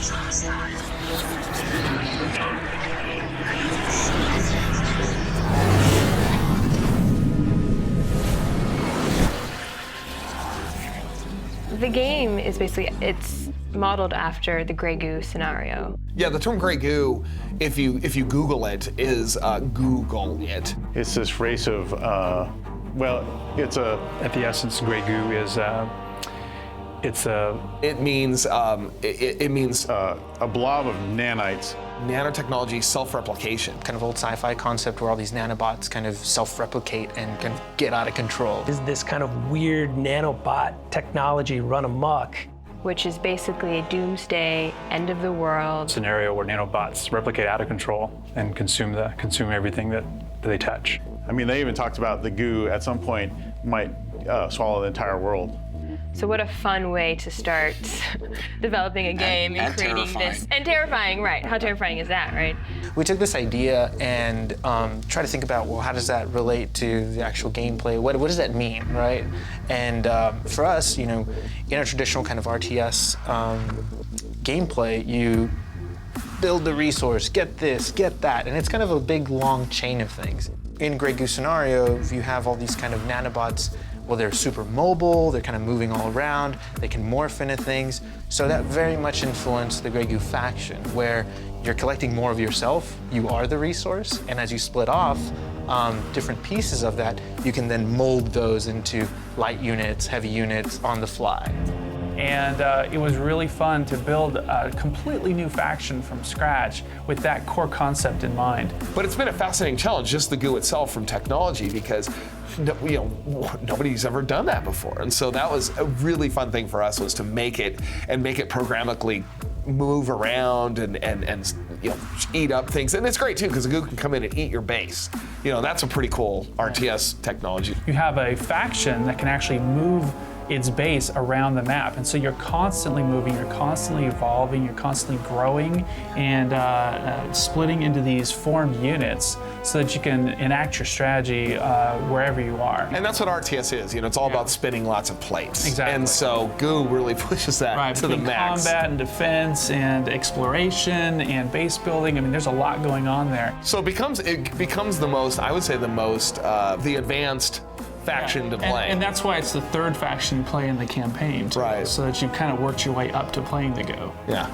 The game is basically, it's modeled after the Grey Goo scenario. Yeah, the term Grey Goo, if you Google it, is Google it. It's this race of, well, it's a... At the essence, Grey Goo is, It means a blob of nanites. Nanotechnology self-replication. Kind of old sci-fi concept where all these nanobots kind of self-replicate and kind of get out of control. Is this kind of weird nanobot technology run amok? Which is basically a doomsday, end of the world scenario where nanobots replicate out of control and consume everything that they touch. I mean, they even talked about the goo at some point might swallow the entire world. So what a fun way to start developing a game and creating terrifying. this. And terrifying, right. How terrifying is that, right? We took this idea and tried to think about, well, how does that relate to the actual gameplay? What does that mean, right? And for us, you know, in a traditional kind of RTS gameplay, you build the resource, get this, get that, and it's kind of a big, long chain of things. In Grey Goo scenario, you have all these kind of nanobots. Well, they're super mobile, they're kind of moving all around, they can morph into things. So that very much influenced the Grey Goo faction, where you're collecting more of yourself, you are the resource, and as you split off different pieces of that, you can then mold those into light units, heavy units on the fly. And it was really fun to build a completely new faction from scratch with that core concept in mind. But it's been a fascinating challenge, just the goo itself from technology, because nobody's ever done that before. And so that was a really fun thing for us, was to make it programmatically move around and eat up things. And it's great too, because the goo can come in and eat your base. You know, that's a pretty cool RTS technology. You have a faction that can actually move its base around the map, and so you're constantly moving, you're constantly evolving, you're constantly growing and splitting into these formed units so that you can enact your strategy wherever you are. And that's what RTS is, you know, it's all about spinning lots of plates. Exactly. And so Goo really pushes that to the max. Combat and defense and exploration and base building, I mean, there's a lot going on there. So it becomes the most, I would say the advanced faction to play. And that's why it's the third faction you play in the campaign, too, right? So that you kind of worked your way up to playing the Go. Yeah.